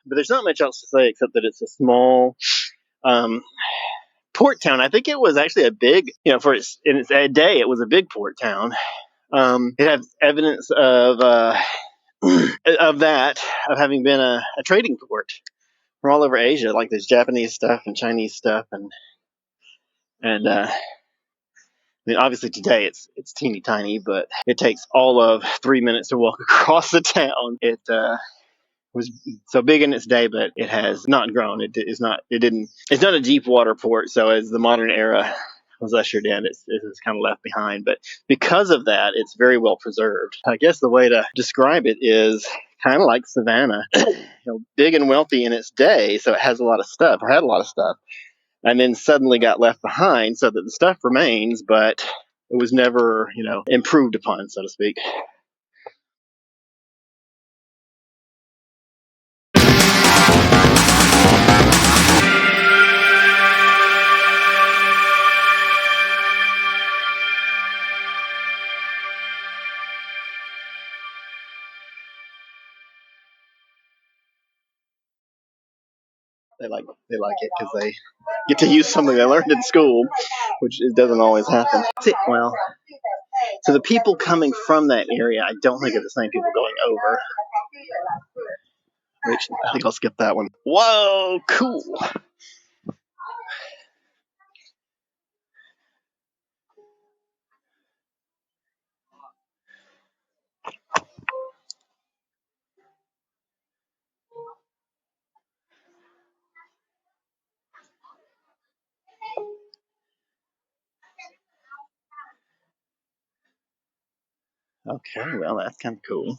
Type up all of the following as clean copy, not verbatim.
But there's not much else to say except that it's a small port town. I think it was actually a big, for in its day, it was a big port town. It has evidence of of having been a trading port from all over Asia. Like there's Japanese stuff and Chinese stuff, and I mean, obviously today it's teeny tiny, but it takes all of 3 minutes to walk across the town. It was so big in its day, but it has not grown. It's not a deep water port. So as the modern era was ushered in, it's kind of left behind. But because of that, it's very well preserved. I guess the way to describe it is kind of like Savannah, big and wealthy in its day. So it has a lot of stuff, or had a lot of stuff, and then suddenly got left behind so that the stuff remains, but it was never, improved upon, so to speak. They like it because they get to use something they learned in school, which it doesn't always happen. Well, so the people coming from that area, I don't think are the same people going over. Which I think I'll skip that one. Whoa, cool. Okay, well that's kind of cool.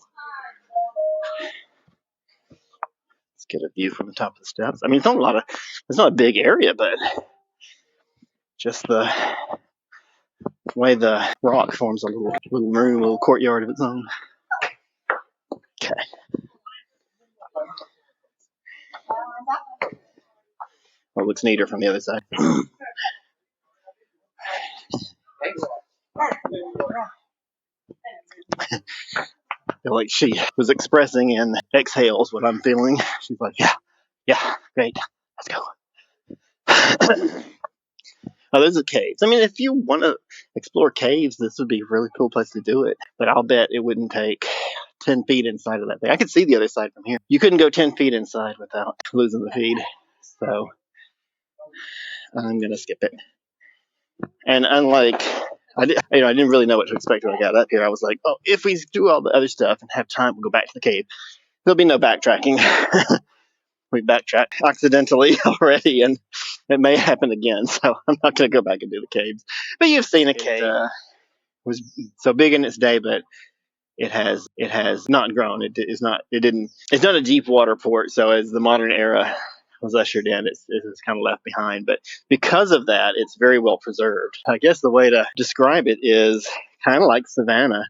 Let's get a view from the top of the steps. I mean, it's not a big area, but just the way the rock forms a little room, a little courtyard of its own. Okay. Well, it looks neater from the other side. I feel like she was expressing in exhales what I'm feeling. She's like, yeah, great, let's go. Oh, those are caves. I mean, if you want to explore caves, this would be a really cool place to do it. But I'll bet it wouldn't take 10 feet inside of that thing. I could see the other side from here. You couldn't go 10 feet inside without losing the feed. So I'm going to skip it. And unlike, I didn't really know what to expect when I got up here. I was like, oh, if we do all the other stuff and have time, we'll go back to the cave. There'll be no backtracking. We backtracked accidentally already, and it may happen again. So I'm not going to go back and do the caves. But you've seen a cave. It was so big in its day, but it has not grown. It's not a deep water port. So as the modern era was ushered in, it's kind of left behind. But because of that, it's very well preserved. I guess the way to describe it is kind of like Savannah,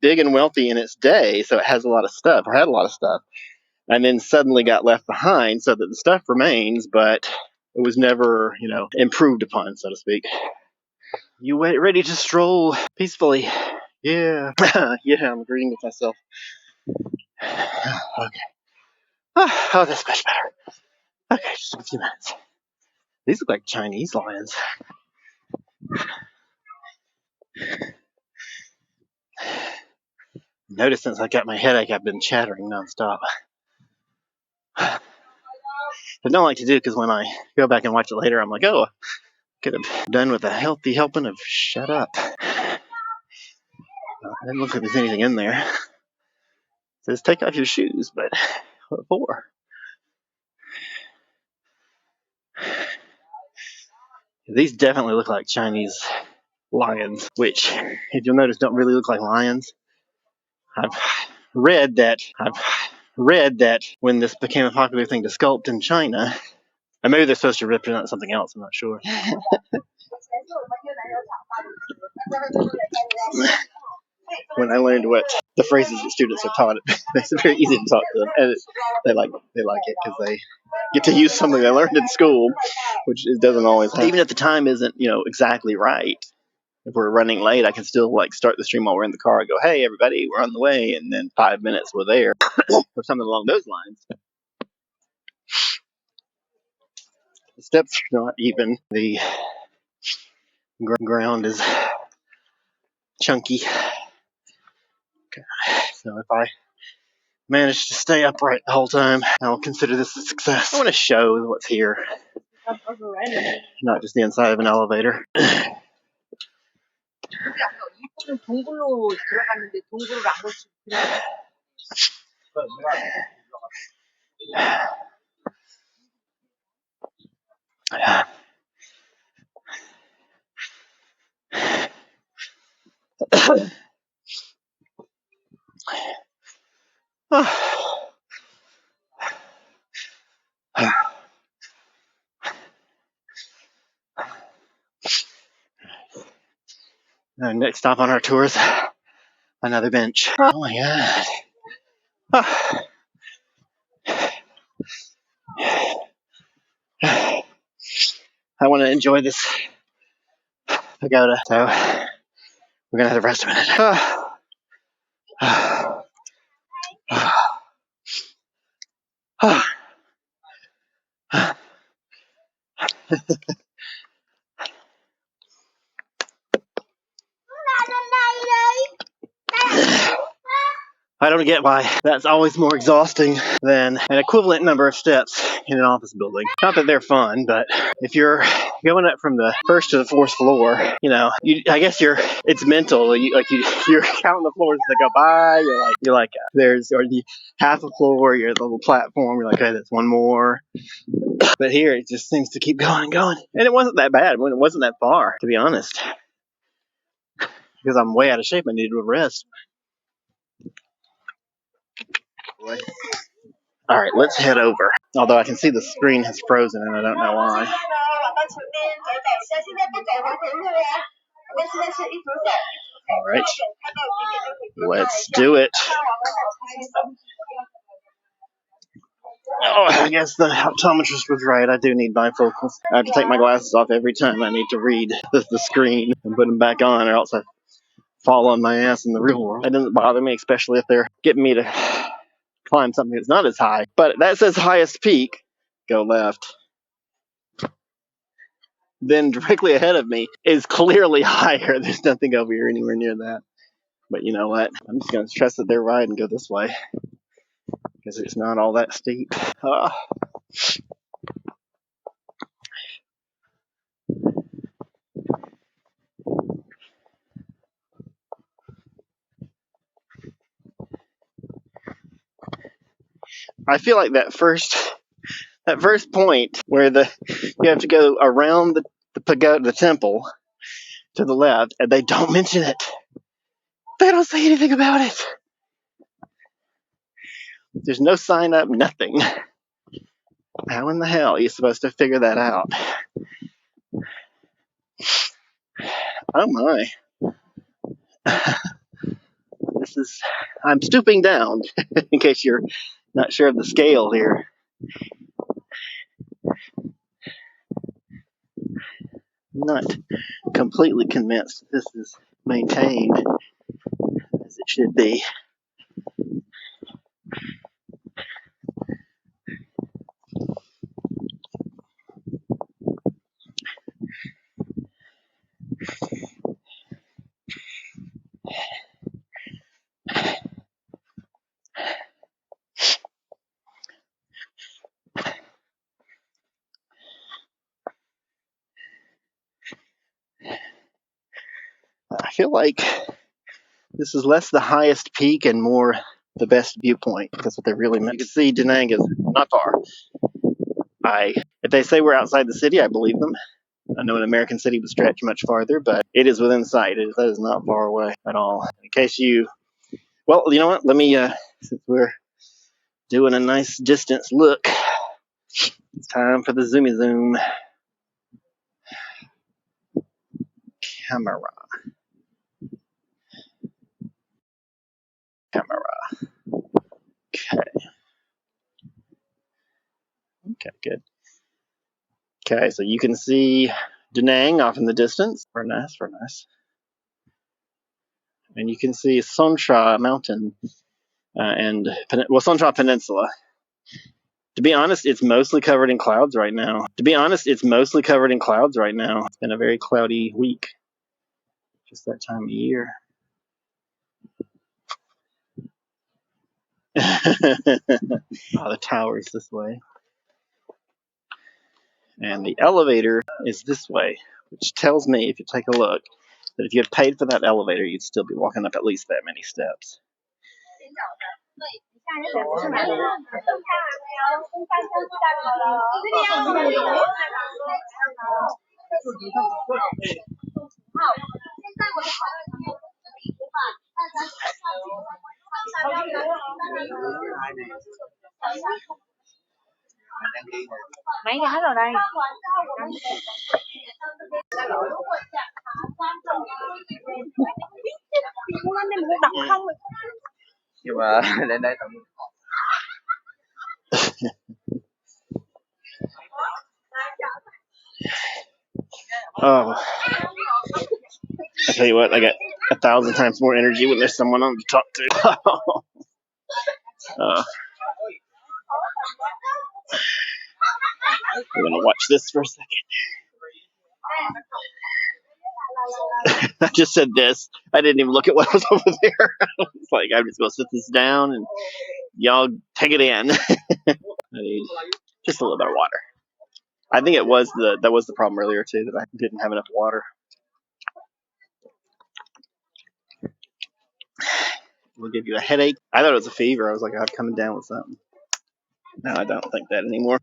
big and wealthy in its day. So it has a lot of stuff, or had a lot of stuff, and then suddenly got left behind so that the stuff remains, but it was never, improved upon, so to speak. You ready to stroll peacefully? Yeah. Yeah, I'm agreeing with myself. Okay. Oh, that's much better. Okay, just a few minutes. These look like Chinese lions. Notice since I got my headache, I've been chattering nonstop. I don't like to do because when I go back and watch it later, I'm like, oh, I could have done with a healthy helping of shut up. Well, it doesn't look like there's anything in there. It says take off your shoes, but what for? These definitely look like Chinese lions, which, if you'll notice, don't really look like lions. I've read that when this became a popular thing to sculpt in China, and maybe they're supposed to represent something else, I'm not sure. When I learned what the phrases that students are taught, it makes it very easy to talk to them, and they like it because they get to use something they learned in school, which it doesn't always happen. Even if the time isn't, exactly right. If we're running late, I can still start the stream while we're in the car and go, hey, everybody, we're on the way. And then 5 minutes we're there or something along those lines. The steps are not even. The ground is chunky. Okay. So if I manage to stay upright the whole time, I'll consider this a success. I want to show what's here, not just the inside of an elevator. Next stop on our tour is another bench. Oh my god. I want to enjoy this pagoda, so we're gonna have to rest a minute. I don't get why that's always more exhausting than an equivalent number of steps in an office building. Not that they're fun, but if you're going up from the first to the fourth floor, I guess it's mental. You're counting the floors as they go by. You're like there's already half a floor. You're at the little platform. You're like, okay, there's one more. But here it just seems to keep going and going. And it wasn't that bad when it wasn't that far, to be honest. Because I'm way out of shape, I needed a rest. Alright, let's head over. Although I can see the screen has frozen and I don't know why. Alright, let's do it. Oh, I guess the optometrist was right. I do need bifocals. I have to take my glasses off every time I need to read the screen and put them back on, or else I fall on my ass in the real world. That doesn't bother me, especially if they're getting me to climb something that's not as high. But that says highest peak. Go left. Then directly ahead of me is clearly higher. There's nothing over here anywhere near that. But you know what? I'm just going to trust that they're right and go this way. Because it's not all that steep. I feel like that first point where you have to go around the pagoda, the temple, to the left, and they don't mention it. They don't say anything about it. There's no sign up, nothing. How in the hell are you supposed to figure that out? Oh my. I'm stooping down, in case you're not sure of the scale here. I'm not completely convinced this is maintained as it should be. I feel like this is less the highest peak and more the best viewpoint. That's what they really meant. You can see Da Nang is not far. If they say we're outside the city, I believe them. I know an American city would stretch much farther, but it is within sight. That is not far away at all. In case well, you know what? Let me, since we're doing a nice distance look, it's time for the zoomy zoom. Camera. Okay, good. Okay, so you can see Da Nang off in the distance. Very nice, very nice. And you can see Sonsha Mountain and Sonsha Peninsula To be honest, it's mostly covered in clouds right now. It's been a very cloudy week. Just that time of year. The tower's this way. And the elevator is this way, which tells me, if you take a look, that if you had paid for that elevator, you'd still be walking up at least that many steps. Mấy cái hết rồi đây. Đọc không? Nhưng mà lên đây tầm Oh, I tell you what, I got 1,000 times more energy when there's someone on to talk to. We're gonna watch this for a second. I just said this. I didn't even look at what was over there. It's like, I'm just gonna sit this down and y'all take it in. I need just a little bit of water. I think that was the problem earlier too, that I didn't have enough water. Will give you a headache. I thought it was a fever. I was like, I'm coming down with something. No, I don't think that anymore.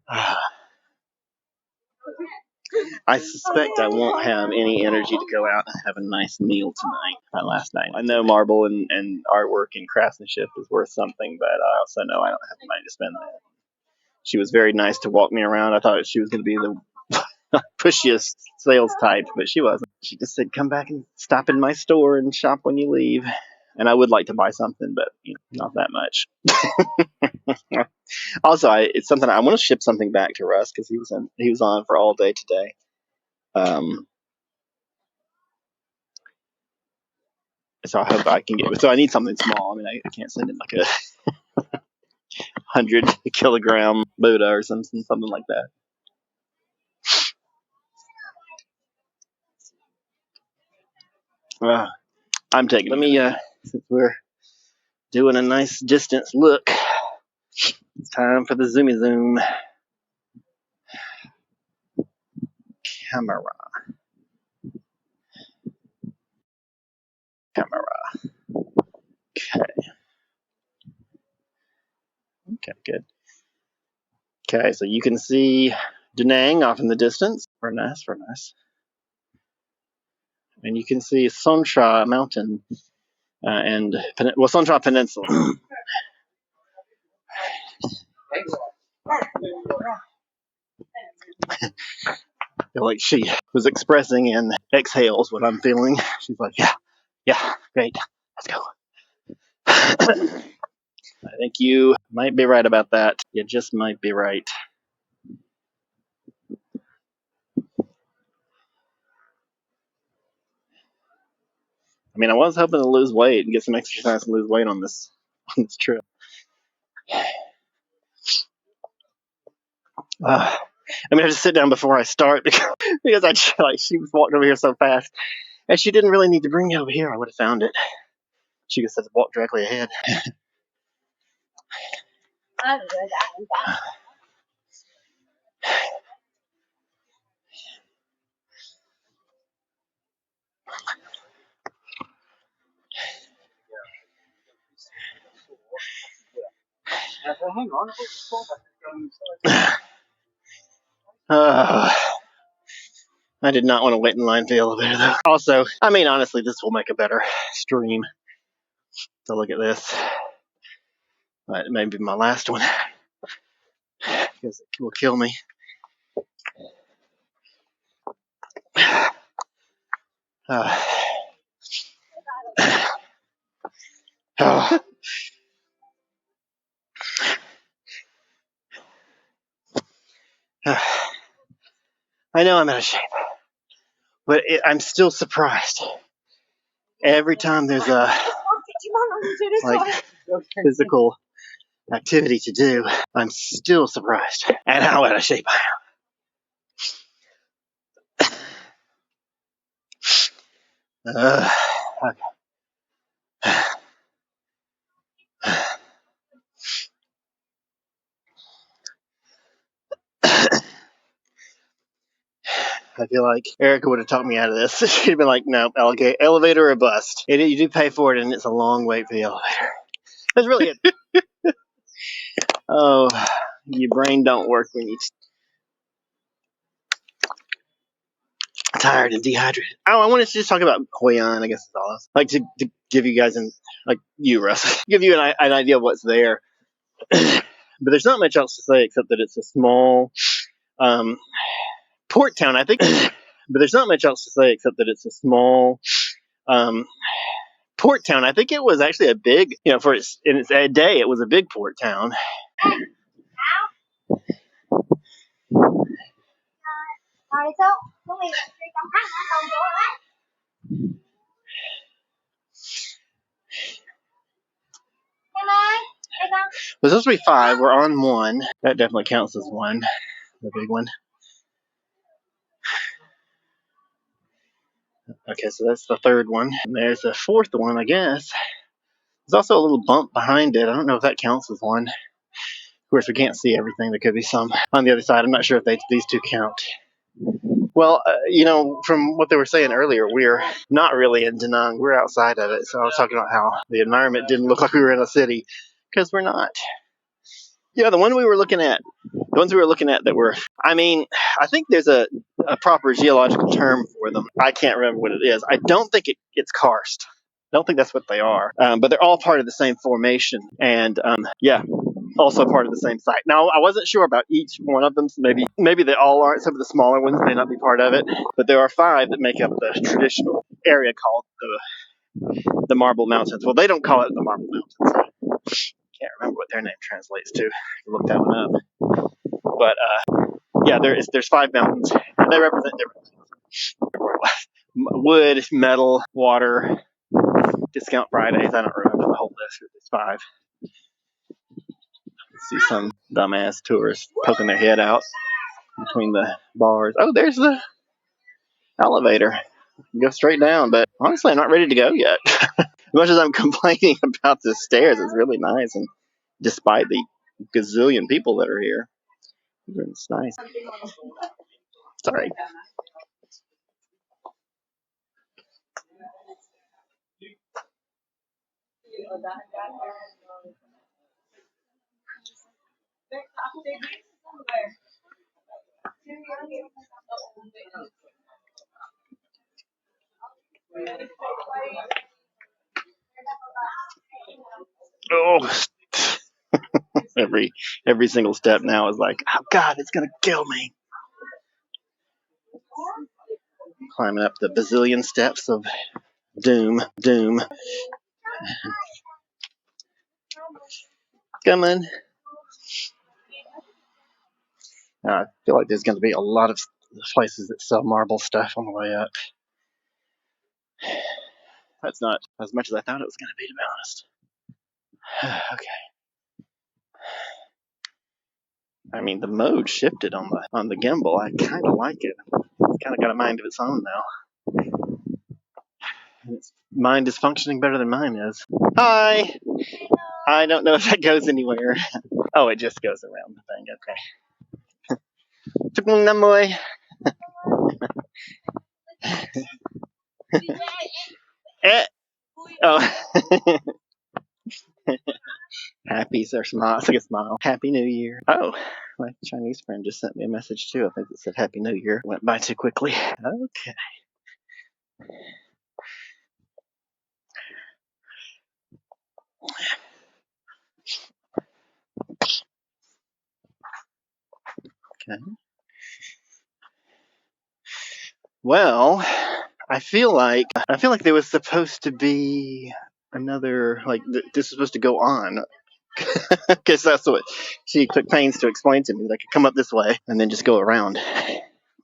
I suspect I won't have any energy to go out and have a nice meal tonight. Last night. I know marble and artwork and craftsmanship is worth something, but I also know I don't have the money to spend that. She was very nice to walk me around. I thought she was going to be the pushiest sales type, but she wasn't. She just said, come back and stop in my store and shop when you leave. And I would like to buy something, but not that much. Also, it's something I want to ship something back to Russ because he was on for all day today. So I hope I can get. So I need something small. I mean, I can't send him like a 100-kilogram Buddha or something like that. I'm taking. Let me. Since we're doing a nice distance look, it's time for the zoomy zoom. Camera. Okay, good. Okay, so you can see Da Nang off in the distance. Very nice. And you can see Sonsha Mountain and Sonsha Peninsula. I feel like she was expressing in exhales what I'm feeling. She's like, yeah, great, let's go. I think you might be right about that. You just might be right. I mean, I was hoping to lose weight and get some exercise and lose weight on this trip. I mean, I just sit down before I start because she walked over here so fast, and she didn't really need to bring me over here. I would have found it. She just said to walk directly ahead. hang on. I did not want to wait in line for the elevator, though. Also, I mean, honestly, this will make a better stream. So look at this. It may be my last one because it will kill me. I know I'm out of shape, but I'm still surprised. Every time there's a physical activity to do, I'm still surprised at how out of shape I am. Okay. I feel like Erica would have talked me out of this. She'd have been like, no, elevator or bust. You do pay for it, and it's a long wait for the elevator. That's really it. Oh, your brain don't work when you're tired and dehydrated. Oh, I wanted to just talk about Hoi An, I guess it's all. Like to give you guys, like you, Russ, give you an idea of what's there. But there's not much else to say except that it's a small port town, I think. But there's not much else to say except that it's a small port town. I think it was actually a big, for in its day, it was a big port town. There's supposed to be 5. We're on 1. That definitely counts as 1, the big one. Okay, so that's the 3rd one. And there's a 4th one, I guess. There's also a little bump behind it. I don't know if that counts as 1. Of course, we can't see everything. There could be some on the other side. I'm not sure if these 2 count. Well, from what they were saying earlier, we're not really in Da Nang. We're outside of it. So I was talking about how the environment didn't look like we were in a city, because we're not. Yeah, the ones we were looking at that were, I think there's a proper geological term for them. I can't remember what it is. I don't think it's karst. I don't think that's what they are. But they're all part of the same formation. And also part of the same site. Now, I wasn't sure about each one of them. So maybe they all aren't. Some of the smaller ones may not be part of it. But there are 5 that make up the traditional area called the Marble Mountains. Well, they don't call it the Marble Mountains. Can't remember what their name translates to. Look that one up. But there's 5 mountains. And they represent different things. Wood, metal, water, discount Fridays. I don't remember the whole list. There's 5. See some dumbass tourists poking their head out between the bars. Oh, there's the elevator. Go straight down, but honestly, I'm not ready to go yet. As much as I'm complaining about the stairs, it's really nice, and despite the gazillion people that are here, it's nice. Sorry. Oh, every single step now is like, oh God, it's gonna kill me. Climbing up the bazillion steps of doom. Come on. I feel like there's going to be a lot of places that sell marble stuff on the way up. That's not as much as I thought it was going to be honest. Okay. I mean, the mode shifted on the gimbal. I kind of like it. It's kind of got a mind of its own now. And its mind is functioning better than mine is. Hi! I don't know if that goes anywhere. Oh, it just goes around the thing. Okay. Namoy. Oh. Happy or smile. It's like a smile. Happy New Year. Oh, my Chinese friend just sent me a message too. I think it said Happy New Year. Went by too quickly. Okay. Okay. Well, I feel like there was supposed to be another, like, this is supposed to go on. Because that's what she took pains to explain to me. That I could come up this way and then just go around.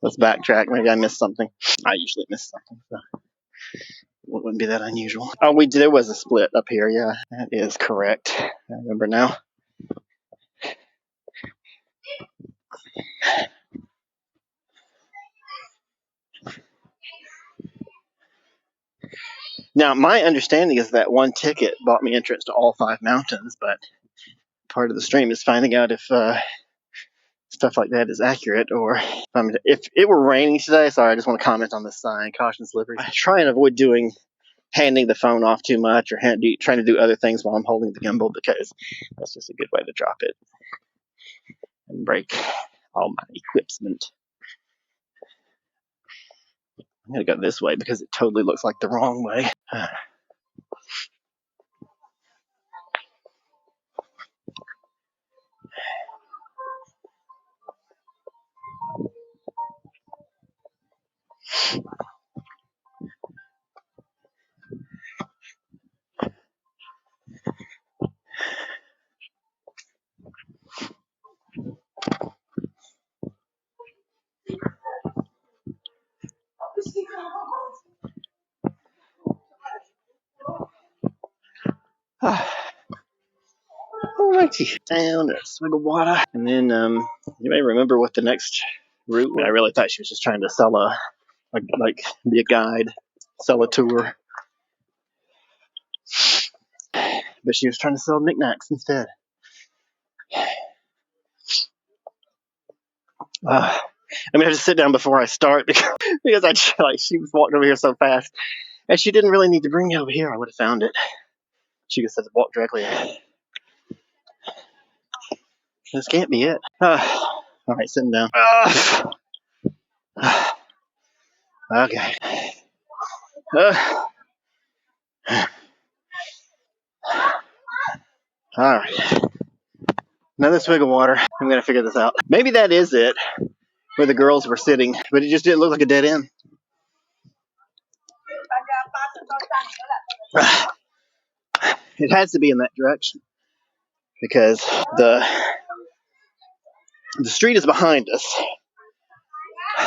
Let's backtrack. Maybe I missed something. I usually miss something, so it wouldn't be that unusual. Oh, there was a split up here. Yeah, that is correct. I remember now. Now, my understanding is that one ticket bought me entrance to all 5 mountains, but part of the stream is finding out if stuff like that is accurate, or if it were raining today. Sorry, I just want to comment on this sign: caution slippery. I try and avoid handing the phone off too much, or trying to do other things while I'm holding the gimbal, because that's just a good way to drop it and break all my equipment. I'm gonna go this way because it totally looks like the wrong way. Alrighty, down a swig of water, and then you may remember what the next route. I really thought she was just trying to sell be a guide, sell a tour, but she was trying to sell knickknacks instead. I'm gonna have to sit down before I start because she was walking over here so fast, and she didn't really need to bring me over here. I would have found it. She just said to walk directly. This can't be it. All right, sitting down. Okay. All right. Another swig of water. I'm gonna figure this out. Maybe that is it, where the girls were sitting, but it just didn't look like a dead end. It has to be in that direction because the street is behind us.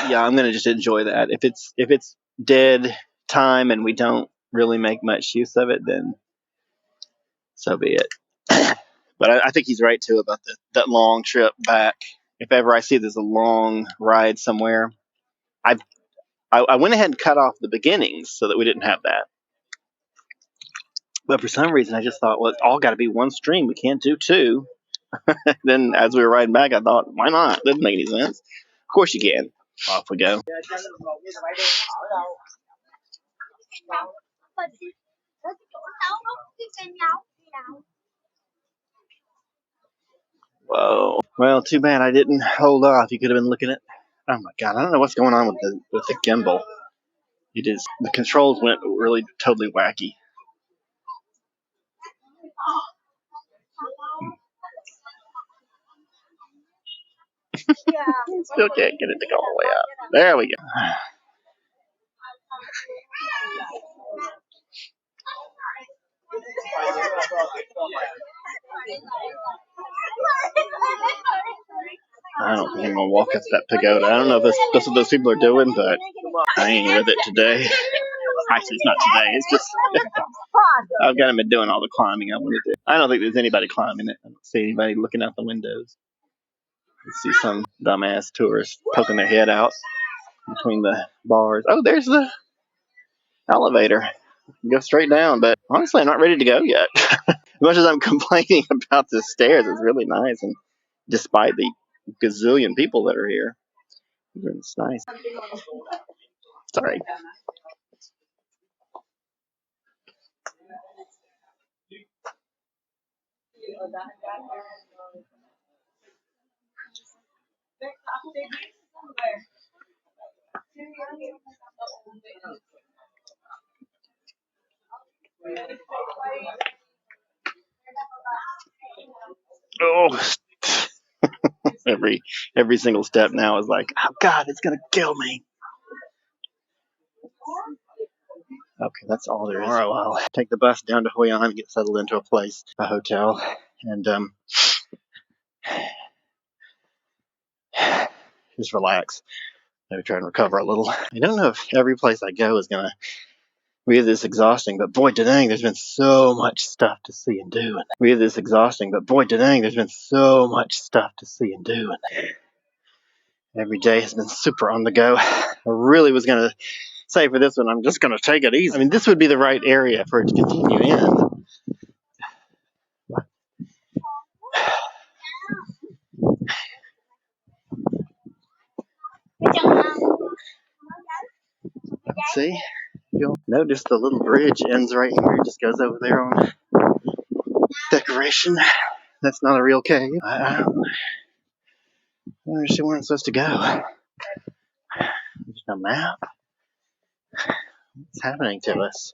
Yeah, I'm gonna just enjoy that. If it's dead time and we don't really make much use of it, then so be it. But I think he's right too about that long trip back. If ever I see there's a long ride somewhere, I went ahead and cut off the beginnings so that we didn't have that. But for some reason, I just thought, well, it's all got to be one stream. We can't do 2. Then as we were riding back, I thought, why not? Doesn't make any sense. Of course you can. Off we go. Whoa. Well, too bad I didn't hold off. You could have been looking at. Oh my god! I don't know what's going on with the gimbal. It is, the controls went really totally wacky. Still can't get it to go all the way up. There we go. I don't think I'm gonna walk up that pagoda. I don't know if that's what those people are doing, but I ain't with it today. Actually, it's not today. It's just I've got been doing all the climbing I want to do. I don't think there's anybody climbing it. I don't see anybody looking out the windows. I see some dumbass tourists poking their head out between the bars. Oh, there's the elevator. Go straight down, but honestly, I'm not ready to go yet. As much as I'm complaining about the stairs, it's really nice, and despite the gazillion people that are here, it's nice. Sorry. Oh, every single step now is like, oh god, it's gonna kill me. Okay, that's all there is. Tomorrow I'll take the bus down to Hoi An and get settled into a hotel, and just relax. Maybe try and recover a little. I don't know if every place I go is gonna be this exhausting, but boy, dang, there's been so much stuff to see and do. There's been so much stuff to see and do. Every day has been super on the go. I really was gonna say for this one, I'm just going to take it easy. I mean, this would be the right area for it to continue in. See? You'll notice the little bridge ends right here. It just goes over there on decoration. That's not a real cave. I don't understand where I'm supposed to go. There's no map. What's happening to us?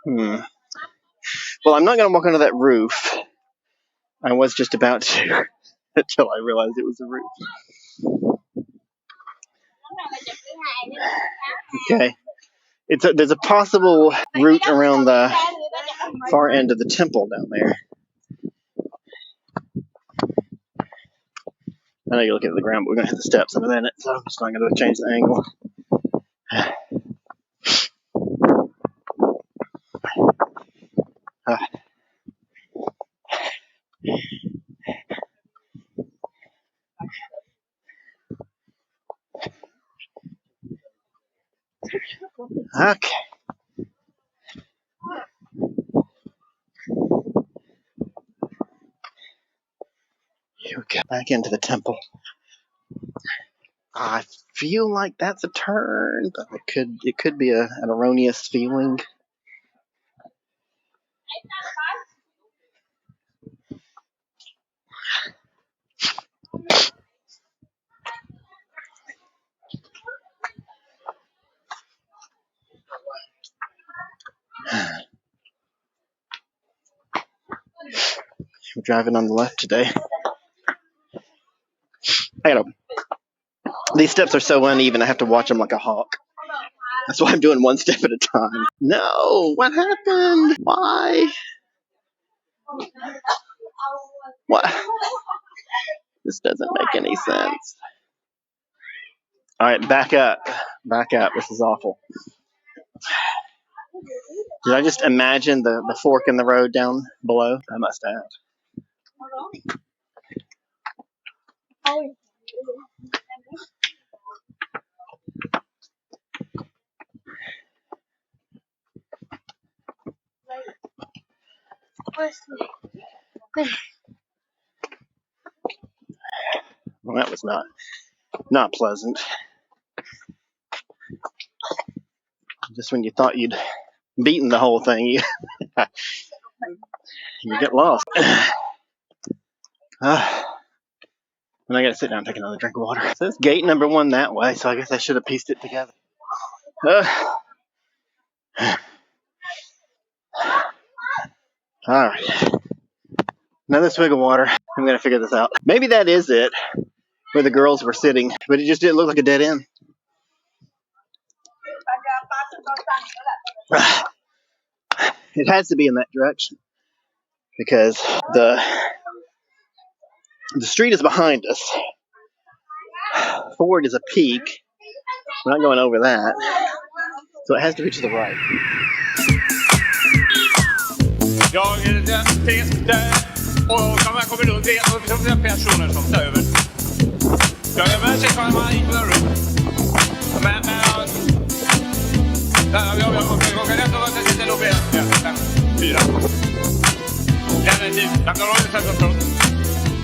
Well, I'm not going to walk under that roof. I was just about to until I realized it was a roof. Okay. There's a possible route around the far end of the temple down there. I know you're looking at the ground, but we're going to hit the steps in a minute, so I'm just not going to change the angle. Okay. Here we go. Back into the temple. I feel like that's a turn, but it could be an erroneous feeling. We're driving on the left today. These steps are so uneven, I have to watch them like a hawk. That's why I'm doing one step at a time. No! What happened? Why? What? This doesn't make any sense. Alright, back up. Back up. This is awful. Did I just imagine the fork in the road down below? I must have. Well, that was not pleasant. Just when you thought you'd beaten the whole thing, you get lost. And I gotta sit down and take another drink of water. So it's gate number 1 that way, so I guess I should have pieced it together. Alright. Another swig of water. I'm gonna figure this out. Maybe that is it, where the girls were sitting, but it just didn't look like a dead end. It has to be in that direction, because the street is behind us. Forward is a peak. We're not going over that. So it has to be to the right. Jag är den siste och man kommer runt det och personer som tar över. Jag är med sig för man inte rör upp. Men jag kan ändå vara lite lobbyist. 4. Den är tid. Jag kan röra sig för front.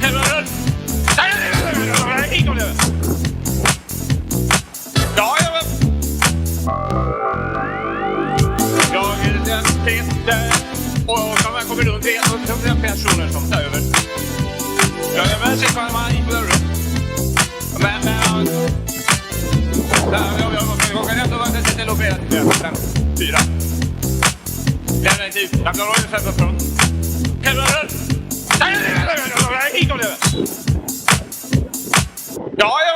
Hemma Ingen över. Ja, jag är den siste och man kommer runt det och personer som tar över. Jag är med sig för man inte rör upp. Men jag kan ändå vara lite lobbyist. 4. Den är tid. Jag kan röra sig för front. Hemma Ingen över. Ja, jag